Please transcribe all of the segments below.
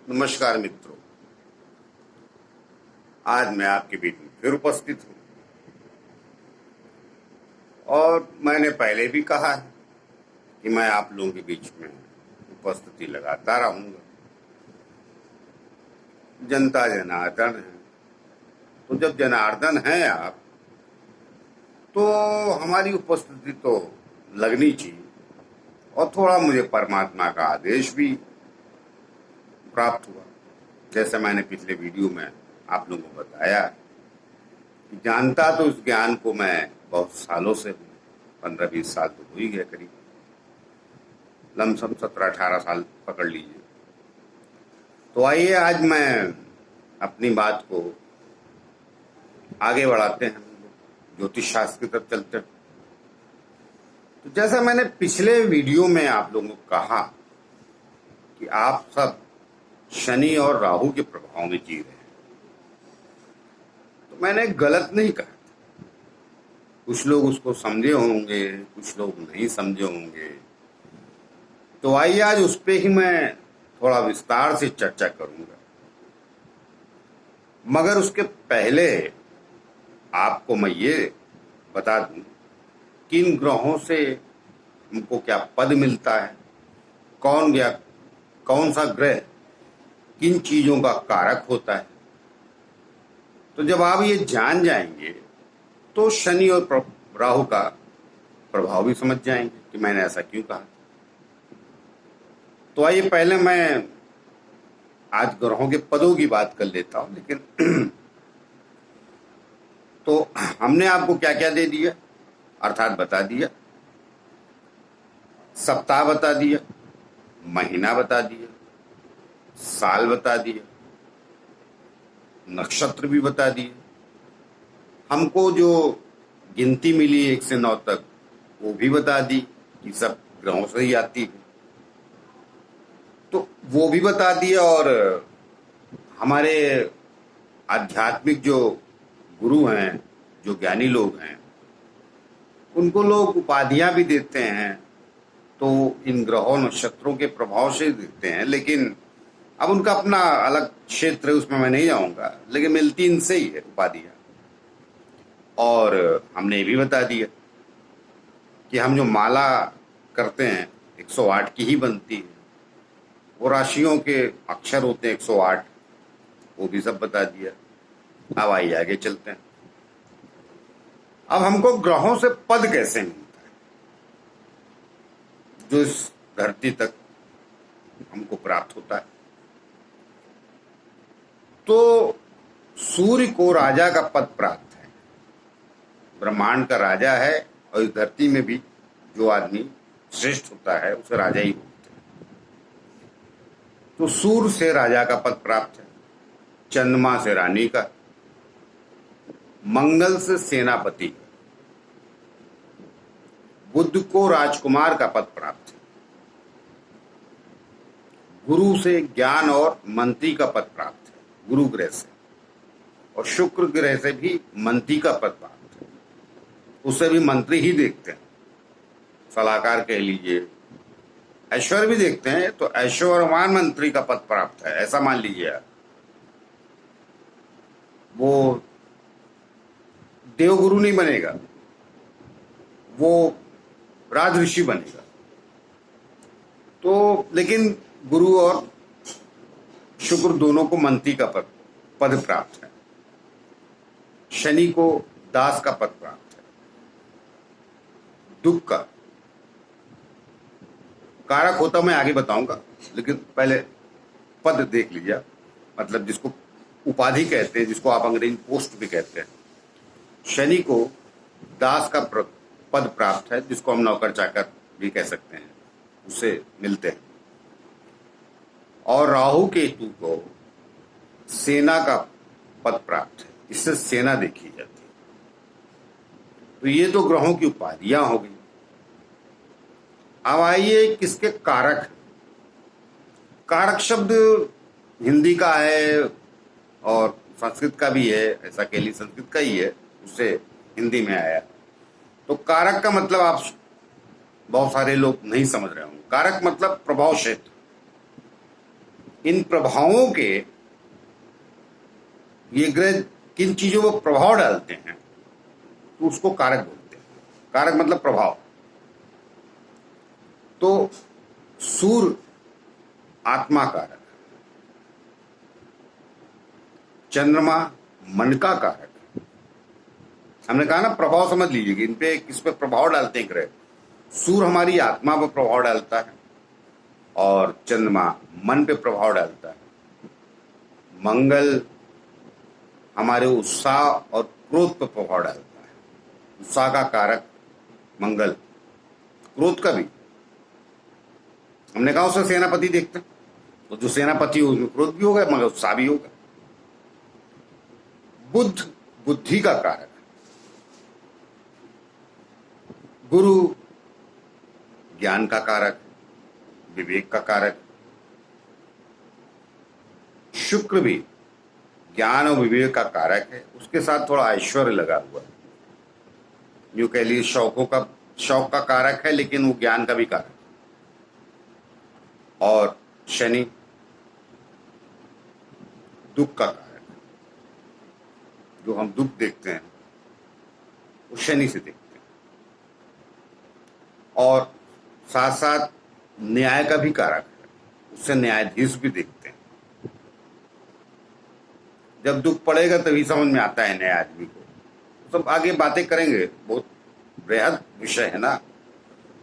नमस्कार मित्रों, आज मैं आपके बीच में फिर उपस्थित हूँ और मैंने पहले भी कहा है कि मैं आप लोगों के बीच में उपस्थिति लगाता रहूंगा। जनता जनार्दन है, तो जब जनार्दन हैं आप तो हमारी उपस्थिति तो लगनी चाहिए और थोड़ा मुझे परमात्मा का आदेश भी प्राप्त हुआ। जैसे मैंने पिछले वीडियो में आप लोगों को बताया कि जानता तो इस ज्ञान को मैं बहुत सालों से हूँ, 15-20 साल तो हो ही गए करीब, लमसम 17-18 साल पकड़ लीजिए। तो आइए आज मैं अपनी बात को आगे बढ़ाते हैं, ज्योतिष शास्त्र की तरफ चलते हैं। तो जैसा मैंने पिछले वीडियो में आप लोगों को कहा कि आप सब शनि और राहु के प्रभाव में जी रहे हैं, तो मैंने गलत नहीं कहा। कुछ लोग उसको समझे होंगे, कुछ लोग नहीं समझे होंगे। तो आइए आज उस पे ही मैं थोड़ा विस्तार से चर्चा करूंगा। मगर उसके पहले आपको मैं ये बता दूं किन ग्रहों से हमको क्या पद मिलता है, कौन सा ग्रह किन चीजों का कारक होता है। तो जब आप ये जान जाएंगे तो शनि और राहु का प्रभाव भी समझ जाएंगे कि मैंने ऐसा क्यों कहा। तो आइए पहले मैं आज ग्रहों के पदों की बात कर लेता हूं। लेकिन तो हमने आपको क्या क्या दे दिया, अर्थात बता दिया, सप्ताह बता दिया, महीना बता दिया, साल बता दिया, नक्षत्र भी बता दिए। हमको जो गिनती मिली 1 से 9 तक वो भी बता दी कि सब ग्रहों से ही आती है, तो वो भी बता दिया। और हमारे आध्यात्मिक जो गुरु हैं, जो ज्ञानी लोग हैं, उनको लोग उपाधियां भी देते हैं, तो इन ग्रहों नक्षत्रों के प्रभाव से देते हैं। लेकिन अब उनका अपना अलग क्षेत्र है, उसमें मैं नहीं जाऊंगा, लेकिन मिलती इनसे ही है उपाधियां। और हमने ये भी बता दिया कि हम जो माला करते हैं 108 की ही बनती है, वो राशियों के अक्षर होते हैं 108, वो भी सब बता दिया। अब आइए आगे चलते हैं। अब हमको ग्रहों से पद कैसे मिलता है जो इस धरती तक हमको प्राप्त होता है। तो सूर्य को राजा का पद प्राप्त है, ब्रह्मांड का राजा है, और इस धरती में भी जो आदमी श्रेष्ठ होता है उसे राजा ही बोलते हैं। तो सूर्य से राजा का पद प्राप्त है, चंद्रमा से रानी का, मंगल से सेनापति, बुध को राजकुमार का पद प्राप्त है, गुरु से ज्ञान और मंत्री का पद प्राप्त है, गुरु ग्रह से, और शुक्र ग्रह से भी मंत्री का पद प्राप्त है। उसे भी मंत्री ही देखते हैं, सलाहकार कह लीजिए। ऐश्वर्य भी देखते हैं तो ऐश्वर्यवान मंत्री का पद प्राप्त है, ऐसा मान लीजिए आप। वो देवगुरु नहीं बनेगा, वो राजऋषि बनेगा। तो लेकिन गुरु और शुक्र दोनों को मंत्री का पद प्राप्त है। शनि को दास का पद प्राप्त है। दुख का कारक होता मैं आगे बताऊंगा, लेकिन पहले पद देख लीजिए। मतलब जिसको उपाधि कहते हैं, जिसको आप अंग्रेजी पोस्ट भी कहते हैं। शनि को दास का पद प्राप्त है, जिसको हम नौकर चाकर भी कह सकते हैं, उससे मिलते हैं। और राहु केतु को सेना का पद प्राप्त है, इससे सेना देखी जाती है। तो ये तो ग्रहों की उपाधियां हो गई। अब आइए किसके कारक। कारक शब्द हिंदी का है और संस्कृत का भी है, ऐसा कह ली संस्कृत का ही है, उससे हिंदी में आया। तो कारक का मतलब आप बहुत सारे लोग नहीं समझ रहे होंगे। कारक मतलब प्रभाव क्षेत्र। इन प्रभावों के, ये ग्रह किन चीजों पर प्रभाव डालते हैं तो उसको कारक बोलते हैं। कारक मतलब प्रभाव। तो सूर्य आत्मा कारक, चंद्रमा मन का कारक। हमने कहा ना प्रभाव समझ लीजिए कि इन पे किस पे प्रभाव डालते हैं ग्रह। सूर्य हमारी आत्मा पर प्रभाव डालता है और चंद्रमा मन पे प्रभाव डालता है। मंगल हमारे उत्साह और क्रोध पर प्रभाव डालता है। उत्साह का कारक मंगल, क्रोध का भी। हमने कहा उसे सेनापति देखते हैं, तो जो सेनापति हो उसमें क्रोध भी होगा मगर उत्साह भी होगा। बुद्ध बुद्धि का कारक, गुरु ज्ञान का कारक, विवेक का कारक। शुक्र भी ज्ञान और विवेक का कारक है, उसके साथ थोड़ा ऐश्वर्य लगा हुआ है। यूं कह लीजिए शौक का कारक है, लेकिन वो ज्ञान का भी कारक है। और शनि दुख का कारक है। जो हम दुख देखते हैं वो शनि से देखते हैं। और साथ साथ न्याय का भी कारक है, उससे न्यायाधीश भी देखते हैं। जब दुख पड़ेगा तभी समझ में आता है नए आदमी को। सब आगे बातें करेंगे, बहुत बृहद विषय है ना।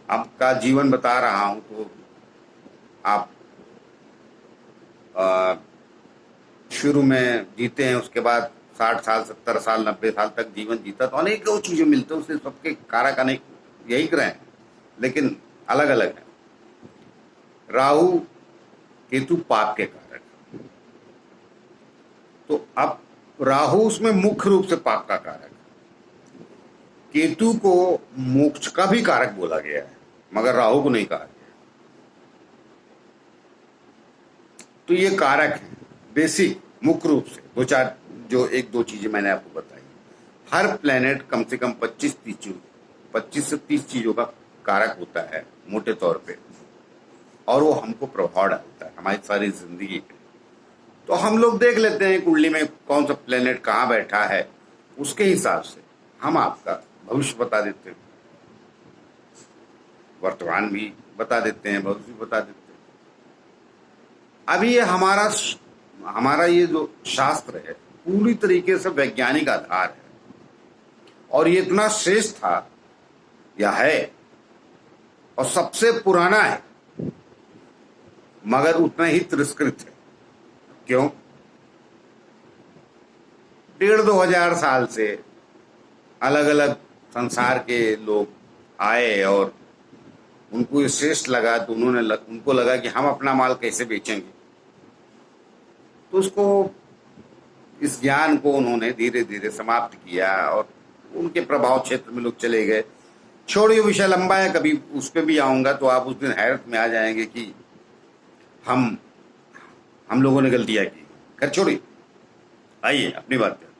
आपका जीवन बता रहा हूं तो आप शुरू में जीते हैं, उसके बाद 60 साल 70 साल 90 साल तक जीवन जीता तो अनेकों चीजें मिलते हैं उससे। सबके कारक अनेक यही ग्रह हैं, लेकिन अलग अलग है। राहु केतु पाप के कारक। तो अब राहु उसमें मुख्य रूप से पाप का कारक है। केतु को मोक्ष का भी कारक बोला गया है, मगर राहु को नहीं कहा गया। तो ये कारक है बेसिक, मुख्य रूप से दो चार, जो एक दो चीजें मैंने आपको बताई। हर प्लेनेट कम से कम 25 से 30 चीजों का कारक होता है मोटे तौर पे, और वो हमको प्रभाव डालता है हमारी सारी जिंदगी पे। तो हम लोग देख लेते हैं कुंडली में कौन सा प्लेनेट कहाँ बैठा है, उसके हिसाब से हम आपका भविष्य बता देते हैं, वर्तमान भी बता देते हैं, भविष्य भी बता देते हैं। अभी ये हमारा ये जो शास्त्र है पूरी तरीके से वैज्ञानिक आधार है, और ये इतना श्रेष्ठ था या है और सबसे पुराना है, मगर उतना ही तिरस्कृत है। क्यों? 1500-2000 साल से अलग अलग संसार के लोग आए और उनको ये श्रेष्ठ लगा, तो उनको लगा कि हम अपना माल कैसे बेचेंगे। तो इस ज्ञान को उन्होंने धीरे धीरे समाप्त किया और उनके प्रभाव क्षेत्र में लोग चले गए। छोड़िए, विषय लंबा है, कभी उस पर भी आऊंगा तो आप उस दिन हैरत में आ जाएंगे कि हम लोगों ने गलतियां की। खैर छोड़िए, आइए अपनी बात करते हैं।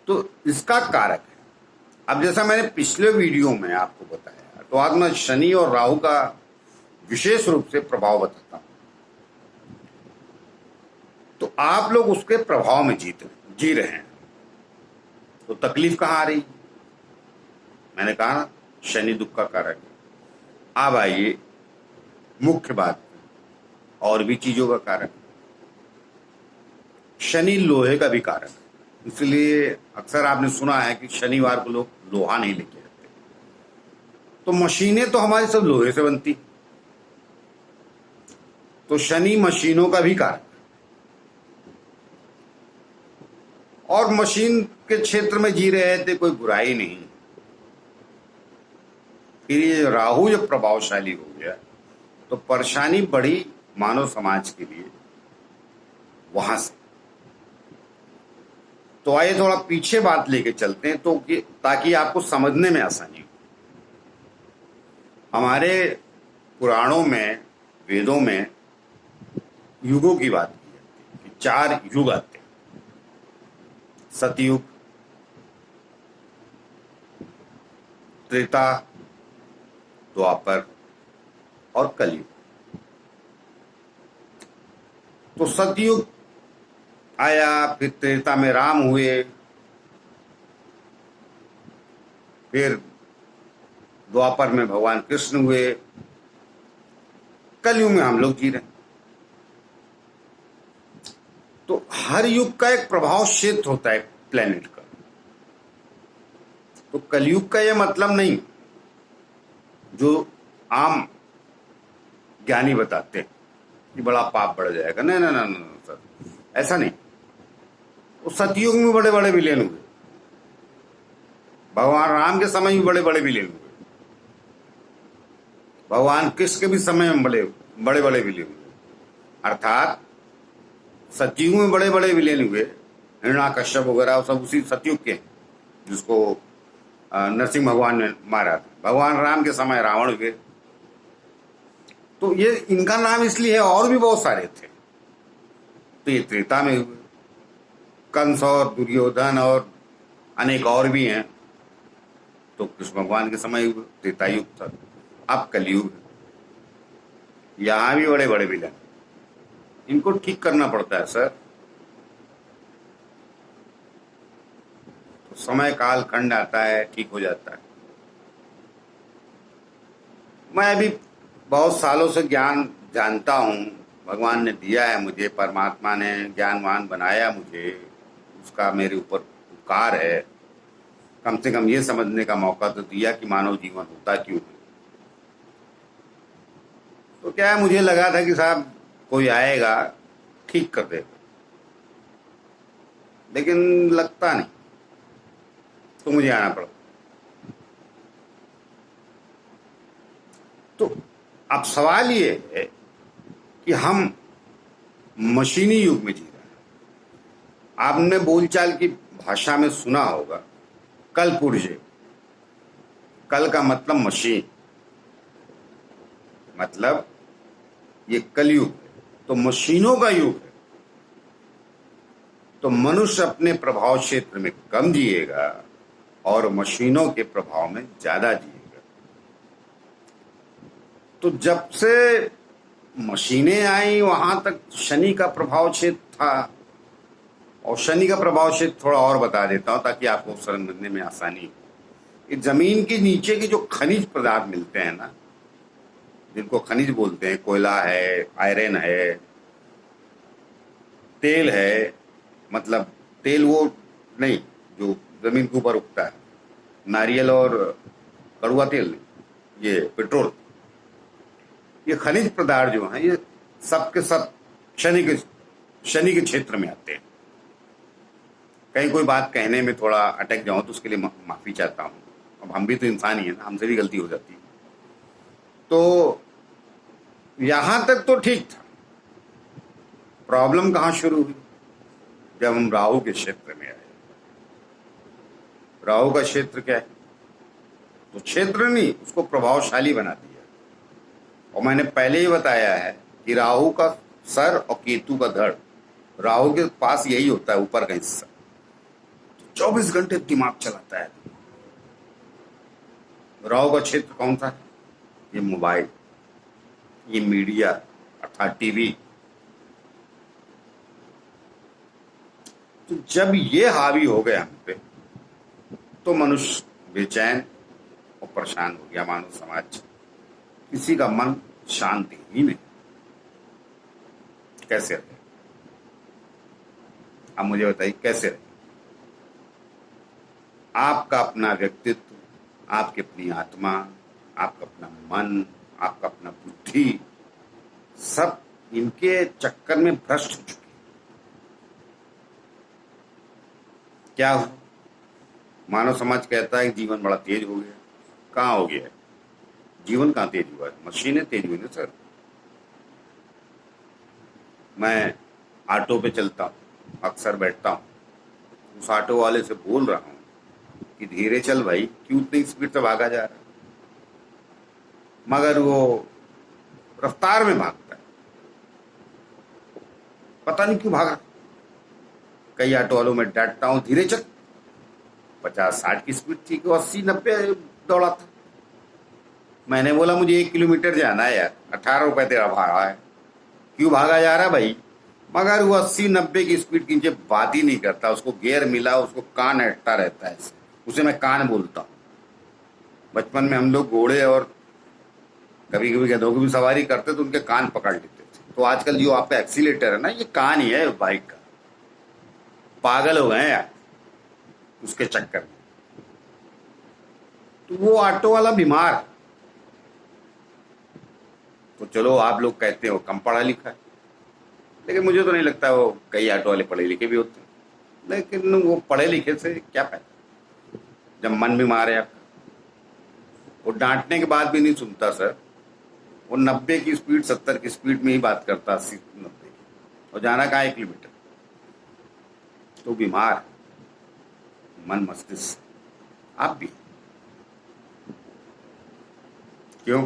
तो इसका कारक है, अब जैसा मैंने पिछले वीडियो में आपको बताया, तो आज मैं शनि और राहु का विशेष रूप से प्रभाव बताता हूं। तो आप लोग उसके प्रभाव में जी रहे हैं, तो तकलीफ कहां आ रही? मैंने कहा ना, शनि दुख का कारक है। अब आइए मुख्य बात, और भी चीजों का कारक। शनि लोहे का भी कारक है, इसलिए अक्सर आपने सुना है कि शनिवार को लोग लोहा नहीं लेके आते। तो मशीनें तो हमारी सब लोहे से बनती, तो शनि मशीनों का भी कारक है। और मशीन के क्षेत्र में जी रहे थे, कोई बुराई नहीं। फिर ये राहु जब प्रभावशाली हो गया तो परेशानी बढ़ी मानव समाज के लिए वहां से। तो आइए थोड़ा पीछे बात लेके चलते हैं, तो ताकि आपको समझने में आसानी हो। हमारे पुराणों में, वेदों में युगों की बात की है कि 4 युग आते हैं। सतयुग, त्रेता, द्वापर और कलयुग। तो सतयुग आया, फिर त्रेता में राम हुए, फिर द्वापर में भगवान कृष्ण हुए, कलयुग में हम लोग जी रहे हैं। तो हर युग का एक प्रभाव क्षेत्र होता है प्लेनेट का। तो कलयुग का यह मतलब नहीं जो आम ज्ञानी बताते हैं कि बड़ा पाप बढ़ जाएगा, नहीं नहीं नहीं नहीं सर, ऐसा नहीं। तो सतयुग में बड़े बड़े विलेन हुए, भगवान राम के समय में बड़े बड़े विलेन हुए, भगवान कृष्ण के भी समय में बड़े बड़े विलेन हुए। अर्थात सतयुग में बड़े बड़े विलेन हुए, हिरण्याकश्यप वगैरह सब उसी सतयुग के, जिसको नरसिंह भगवान ने मारा था। भगवान राम के समय रावण हुए। तो ये इनका नाम इसलिए है, और भी बहुत सारे थे। तो ये त्रेता में हुए, कंस और दुर्योधन और अनेक और भी हैं। तो कृष्ण भगवान के समय हुए, त्रेता युग था। अब कलयुग है, यहां भी बड़े बड़े विलन, इनको ठीक करना पड़ता है सर। तो समय काल खंड आता है, ठीक हो जाता है। मैं भी बहुत सालों से ज्ञान जानता हूं, भगवान ने दिया है मुझे, परमात्मा ने ज्ञानवान बनाया मुझे, उसका मेरे ऊपर उपकार है। कम से कम ये समझने का मौका तो दिया कि मानव जीवन होता क्यों है। तो क्या है, मुझे लगा था कि साहब कोई आएगा ठीक कर देगा, लेकिन लगता नहीं, तो मुझे आना पड़ा। तो अब सवाल ये है कि हम मशीनी युग में जी रहे हैं। आपने बोलचाल की भाषा में सुना होगा कल पुर्जे। कल का मतलब मशीन, मतलब ये कलयुग है, तो मशीनों का युग है। तो मनुष्य अपने प्रभाव क्षेत्र में कम जिएगा और मशीनों के प्रभाव में ज्यादा जिएगा। तो जब से मशीनें आई वहां तक शनि का प्रभाव क्षेत्र था। और शनि का प्रभाव क्षेत्र थोड़ा और बता देता हूं ताकि आपको समझने में आसानी हो। इस जमीन के नीचे के जो खनिज पदार्थ मिलते हैं ना, जिनको खनिज बोलते हैं, कोयला है, आयरन है, तेल है, मतलब तेल वो नहीं जो जमीन के ऊपर उगता है, नारियल और कड़ुआ तेल नहीं, ये पेट्रोल। ये खनिज पदार्थ जो हैं ये सब के सब शनि के क्षेत्र में आते हैं। कहीं कोई बात कहने में थोड़ा अटक जाऊं तो उसके लिए माफी चाहता हूं। अब हम भी तो इंसान ही है ना, हमसे भी गलती हो जाती है। तो यहां तक तो ठीक था। प्रॉब्लम कहां शुरू हुई? जब हम राहु के क्षेत्र में आए। राहु का क्षेत्र क्या है? तो क्षेत्र नहीं, उसको प्रभावशाली बना दिया। और मैंने पहले ही बताया है कि राहु का सर और केतु का धड़, राहु के पास यही होता है, ऊपर का हिस्सा। 24 घंटे दिमाग चलाता है। राहु का क्षेत्र कौन सा है? ये मोबाइल, ये मीडिया अर्थात टीवी। तो जब ये हावी हो गए हम पे, तो मनुष्य बेचैन और परेशान हो गया। मानव समाज, किसी का मन शांति ही नहीं। कैसे रहे? अब मुझे बताइए कैसे रहे? आपका अपना व्यक्तित्व, आपकी अपनी आत्मा, आपका अपना मन, आपका अपना बुद्धि, सब इनके चक्कर में भ्रष्ट हो चुके। क्या हो? मानव समाज कहता है कि जीवन बड़ा तेज हो गया। कहाँ हो गया? जीवन कहाँ तेज हुआ है? मशीनें तेज हुई ना सर। मैं ऑटो पे चलता हूँ, अक्सर बैठता हूँ, उस ऑटो वाले से बोल रहा हूँ कि धीरे चल भाई, क्यों इतनी स्पीड से भागा जा रहा है? मगर वो रफ्तार में भागता है, पता नहीं क्यों भागा। कई ऑटो वालों में डांटता हूँ, धीरे चल। 50-60 की स्पीड थी कि 80-90 दौड़ा था। मैंने बोला मुझे 1 किलोमीटर जाना है यार, 18 रुपए तेरा भाड़ा है, क्यों भागा जा रहा है भाई? मगर वो 80-90 की स्पीड की नीचे बात ही नहीं करता। उसको गियर मिला, उसको कान अटता रहता है। उसे मैं कान बोलता हूँ। बचपन में हम लोग घोड़े और कभी कभी गधों की भी सवारी करते तो उनके कान पकड़ लेते थे। तो आजकल जो आपका एक्सीलेटर है ना, ये कान ही है बाइक का। पागल हो गए हैं यार उसके चक्कर में। तो वो ऑटो वाला बीमार है। तो चलो आप लोग कहते हो कम पढ़ा लिखा है, लेकिन मुझे तो नहीं लगता वो कई ऑटो वाले पढ़े लिखे भी होते हैं। लेकिन वो पढ़े लिखे से क्या फायदा जब मन बीमार है आपका। वो डांटने के बाद भी नहीं सुनता सर। वो 90 की स्पीड 70 की स्पीड में ही बात करता, 80-90 की। और जाना कहाँ 1 किलोमीटर। तो बीमार है मन मस्तिष्क। आप भी क्यों?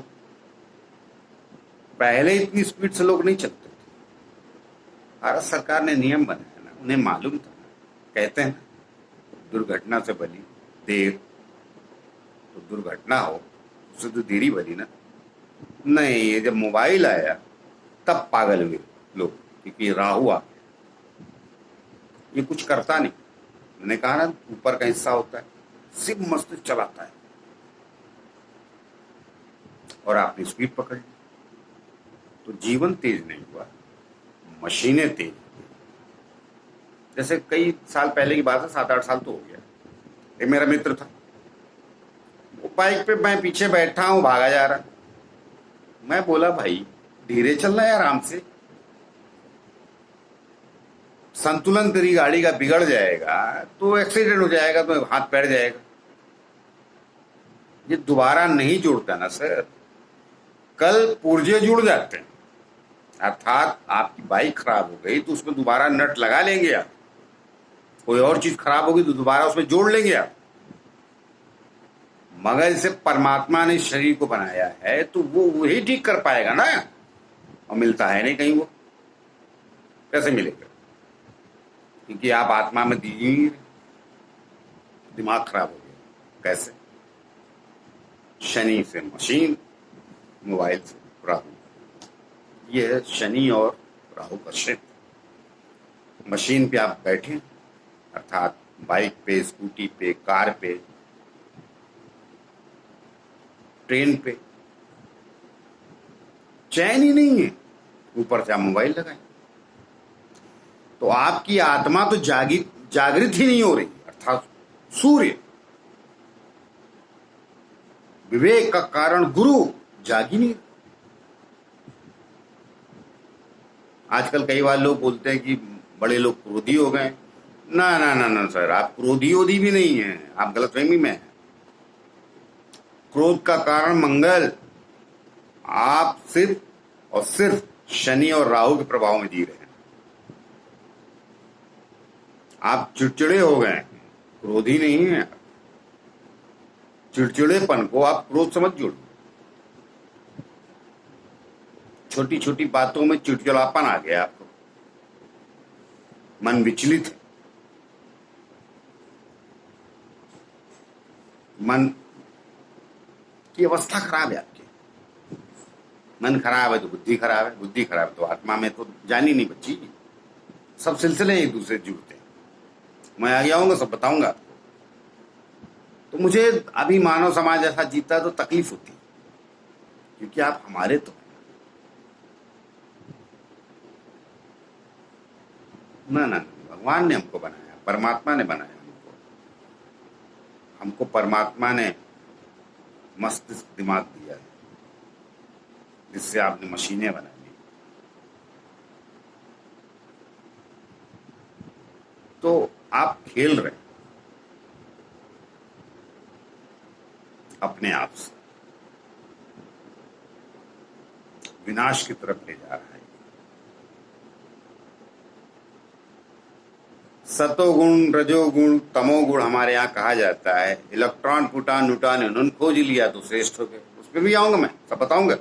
पहले इतनी स्पीड से लोग नहीं चलते थे। भारत सरकार ने नियम बनाया ना, उन्हें मालूम था ना। कहते हैं ना, दुर्घटना से भली देर। तो दुर्घटना हो उससे तो देरी भली ना। नहीं, ये जब मोबाइल आया तब पागल हुए लोग, क्योंकि राहु आ गया। ये कुछ करता नहीं। मैंने कहा ना, ऊपर का हिस्सा होता है, सिर्फ मस्तिष्क चलाता है। और आपने स्पीड पकड़ ली तो जीवन तेज नहीं हुआ, मशीनें तेज हुई। जैसे कई साल पहले की बात है, 7-8 साल तो हो गया। एक मेरा मित्र था, वो बाइक पे, मैं पीछे बैठा हूं, भागा जा रहा। मैं बोला भाई धीरे चलना है, आराम से। संतुलन तेरी गाड़ी का बिगड़ जाएगा तो एक्सीडेंट हो जाएगा, तो हाथ पैर जाएगा। ये दोबारा नहीं जुड़ता ना सर। कल पुर्जे जुड़ जाते हैं। अर्थात आपकी बाइक खराब हो गई तो उसमें दोबारा नट लगा लेंगे आप। कोई और चीज खराब होगी तो दोबारा उसमें जोड़ लेंगे आप। मगर इसे परमात्मा ने शरीर को बनाया है तो वो वही ठीक कर पाएगा ना। और मिलता है नहीं कहीं। वो कैसे मिलेगा? क्योंकि आप आत्मा में धीर, दिमाग खराब हो गया। कैसे? शनि से मशीन, मोबाइल से राहु। यह है शनि और राहु का क्षेत्र। मशीन पे आप बैठे, अर्थात बाइक पे, स्कूटी पे, कार पे, ट्रेन पे, चैन ही नहीं है। ऊपर से आप मोबाइल लगाएं तो आपकी आत्मा तो जागृत ही नहीं हो रही। अर्थात सूर्य, विवेक का कारण गुरु, जागी नहीं। आजकल कई बार लोग बोलते हैं कि बड़े लोग क्रोधी हो गए। ना ना ना ना सर, आप क्रोधी ओधी भी नहीं है, आप गलतफहमी में हैं। क्रोध का कारण मंगल। आप सिर्फ और सिर्फ शनि और राहु के प्रभाव में जी रहे हैं। आप चिड़चिड़े हो गए, क्रोधी नहीं है। चिड़चिड़ेपन को आप क्रोध समझ जोड़ो। छोटी छोटी बातों में चिड़चिड़ापन आ गया आपको, मन विचलित है, मन की अवस्था खराब है आपकी। मन खराब है तो बुद्धि खराब है, बुद्धि खराब है तो आत्मा में तो जान ही नहीं बची। सब सिलसिले एक दूसरे से जुड़ते हैं। मैं आगे आऊंगा, सब बताऊंगा आपको। तो मुझे अभी मानव समाज ऐसा जीता तो तकलीफ होती है, क्योंकि आप हमारे तो ना ना, भगवान ने हमको बनाया, परमात्मा ने बनाया हमको। हमको परमात्मा ने मस्तिष्क दिमाग दिया है, जिससे आपने मशीनें बना ली। तो आप खेल रहे हैं अपने आप से, विनाश की तरफ ले जा रहा है। सतोगुण, रजोगुण, तमोगुण हमारे यहाँ कहा जाता है। इलेक्ट्रॉन, प्रोटॉन, न्यूट्रॉन उन्होंने खोज लिया तो श्रेष्ठ हो गए। उस पर भी आऊंगा, मैं सब बताऊंगा।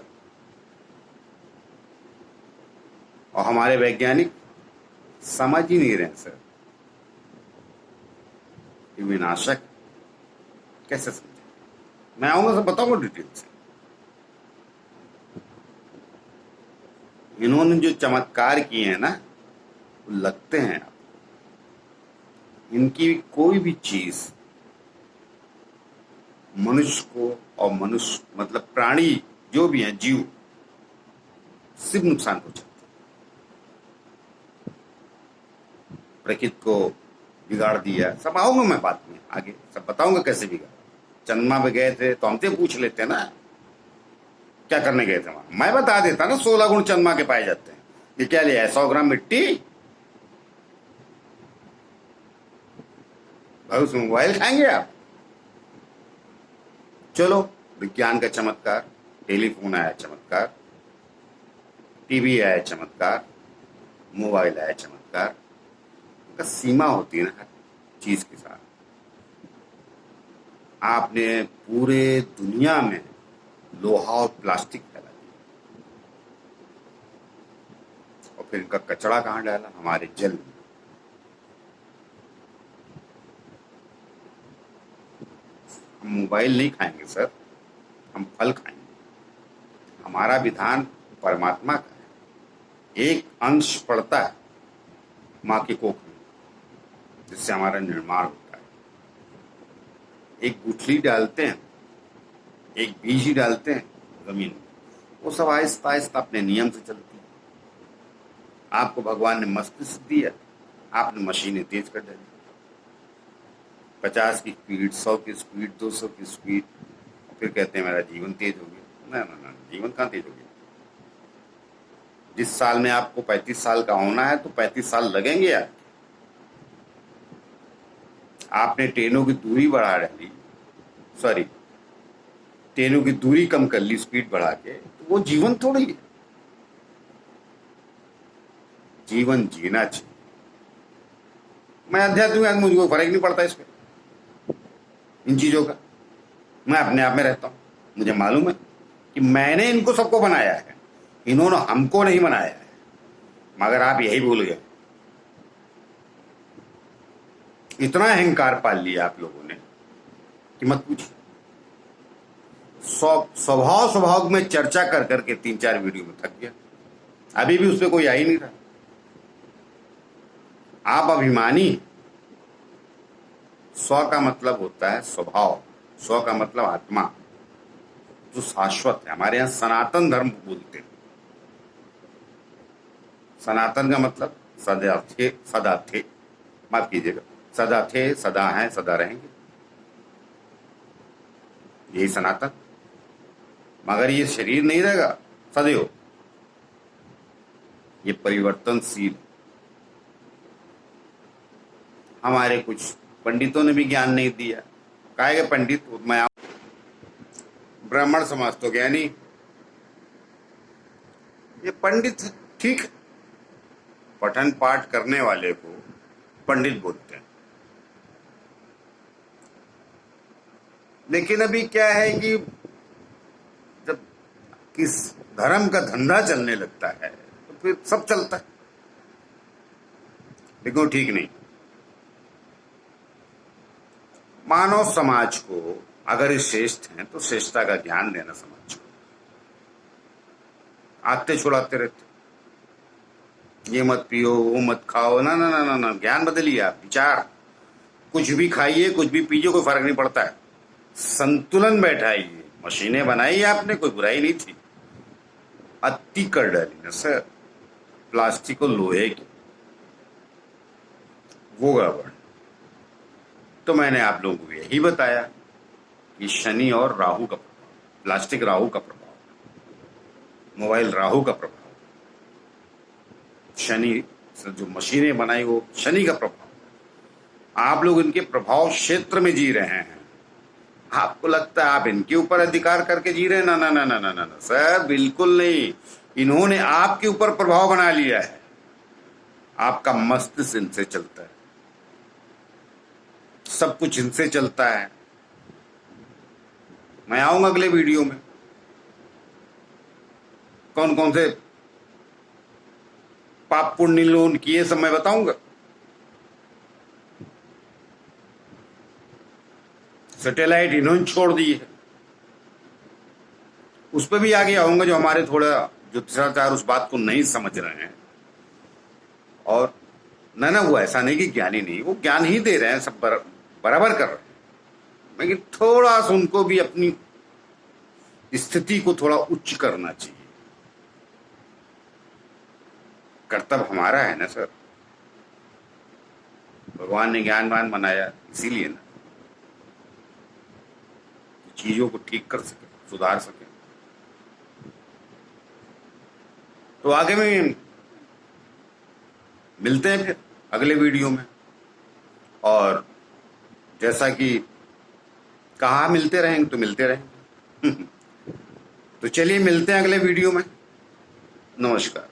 और हमारे वैज्ञानिक समझ ही नहीं रहे सर, ये विनाशक कैसे समझे। मैं आऊंगा, सब बताऊंगा डिटेल से। इन्होंने जो चमत्कार किए हैं ना, लगते हैं आप। इनकी कोई भी चीज मनुष्य को, और मनुष्य मतलब प्राणी जो भी हैं, जीव, सिर्फ नुकसान पहुंचाते हैं। प्रकृति को बिगाड़ दिया, सब आऊंगा मैं बात में आगे, सब बताऊंगा कैसे बिगाड़। चंद्रमा पे गए थे तो हमसे पूछ लेते ना क्या करने गए थे वहां, मैं बता देता ना 16 गुण चंद्रमा के पाए जाते हैं। ये क्या लिया है, 100 ग्राम मिट्टी, भाई उसमें मोबाइल खाएंगे आप। चलो, विज्ञान का चमत्कार, टेलीफोन आया चमत्कार, टीवी आया चमत्कार, मोबाइल आया चमत्कार। का सीमा होती है ना हर चीज के साथ। आपने पूरे दुनिया में लोहा और प्लास्टिक फैला दिया, और फिर इनका कचरा कहां डाला, हमारे जल में। हम मोबाइल नहीं खाएंगे सर, हम फल खाएंगे। हमारा विधान परमात्मा का है। एक अंश पड़ता है माँ की कोख में, जिससे हमारा निर्माण होता है। एक गुठली डालते हैं, एक बीज ही डालते हैं जमीन में, वो सब आहिस्ता आहिस्ता अपने नियम से चलती है। आपको भगवान ने मस्तिष्क दिया, आपने मशीनें तेज कर डाली, 50 की स्पीड, 100 की स्पीड, 200 की स्पीड, फिर कहते हैं मेरा जीवन तेज हो गया। ना ना ना, जीवन कहाँ तेज हो गया। जिस साल में आपको 35 साल का होना है तो 35 साल लगेंगे यार। आपने ट्रेनों की दूरी बढ़ा डाली, सॉरी, ट्रेनों की दूरी कम कर ली स्पीड बढ़ा के, तो वो जीवन थोड़ी है। जीवन जीना चाहिए। मैं अध्यात्मिक आदमी, मुझे फर्क नहीं पड़ता इस पे, इन चीजों का। मैं अपने आप में रहता हूं। मुझे मालूम है कि मैंने इनको सबको बनाया है, इन्होंने हमको नहीं बनाया है। मगर आप यही भूल गए। इतना अहंकार पाल लिया आप लोगों ने कि मत पूछिए। स्वभाव स्वभाव में चर्चा कर करके 3-4 वीडियो में थक गया। अभी भी उस पर कोई आ ही नहीं रहा। आप अभिमानी। स्व का मतलब होता है स्वभाव, स्व का मतलब आत्मा, जो शाश्वत है। हमारे यहां सनातन धर्म बोलते हैं। सनातन का मतलब सदा थे, सदा थे, माफ कीजिएगा, सदा थे, सदा हैं, सदा रहेंगे, यही सनातन। मगर ये शरीर नहीं रहेगा सदैव, ये परिवर्तनशील। हमारे कुछ पंडितों ने भी ज्ञान नहीं दिया। काहे के पंडित, मैं ब्राह्मण समाज तो ज्ञानी, ये पंडित ठीक है। पठन पाठ करने वाले को पंडित बोलते हैं। लेकिन अभी क्या है कि जब किस धर्म का धंधा चलने लगता है तो फिर सब चलता है, लेकिन वो ठीक नहीं। मानव समाज को अगर ये श्रेष्ठ हैं तो श्रेष्ठता का ज्ञान देना समाज को। आते छुड़ाते रहते, ये मत पियो, वो मत खाओ, ना ना ना ना ना, ज्ञान बदलिए आप, विचार। कुछ भी खाइए, कुछ भी पीजिए, कोई फर्क नहीं पड़ता है। संतुलन बैठाइए। मशीनें बनाई आपने, कोई बुराई नहीं थी। अति कर डाली ना सर, प्लास्टिक और लोहे की, वो गड़बड़। तो मैंने आप लोगों को यही बताया कि शनि और राहु का प्रभाव, प्लास्टिक राहु का प्रभाव, मोबाइल राहु का प्रभाव, शनि से जो मशीनें बनाई वो शनि का प्रभाव। आप लोग इनके प्रभाव क्षेत्र में जी रहे हैं। आपको लगता है आप इनके ऊपर अधिकार करके जी रहे हैं? ना ना ना ना ना ना ना सर, बिल्कुल नहीं। इन्होंने आपके ऊपर प्रभाव बना लिया है। आपका मस्तिष्क इनसे चलता है, सब कुछ इनसे चलता है। मैं आऊंगा अगले वीडियो में, कौन कौन से पाप पुण्य लोन किए सब मैं बताऊंगा। सैटेलाइट इन्होंने छोड़ दी है, उस पर भी आगे आऊंगा। जो हमारे थोड़ा जो शिष्टाचार उस बात को नहीं समझ रहे हैं, और ना वो ऐसा नहीं कि ज्ञानी नहीं, वो ज्ञान ही दे रहे हैं, सब बराबर कर रहे हैं, लेकिन थोड़ा सा उनको भी अपनी स्थिति को थोड़ा उच्च करना चाहिए। कर्तव्य हमारा है ना सर, भगवान ने ज्ञानवान बनाया इसीलिए ना, चीजों को ठीक कर सके, सुधार सके। तो आगे में मिलते हैं फिर अगले वीडियो में, और जैसा कि कहा मिलते रहेंगे तो मिलते रहेंगे। तो चलिए मिलते हैं अगले वीडियो में। नमस्कार।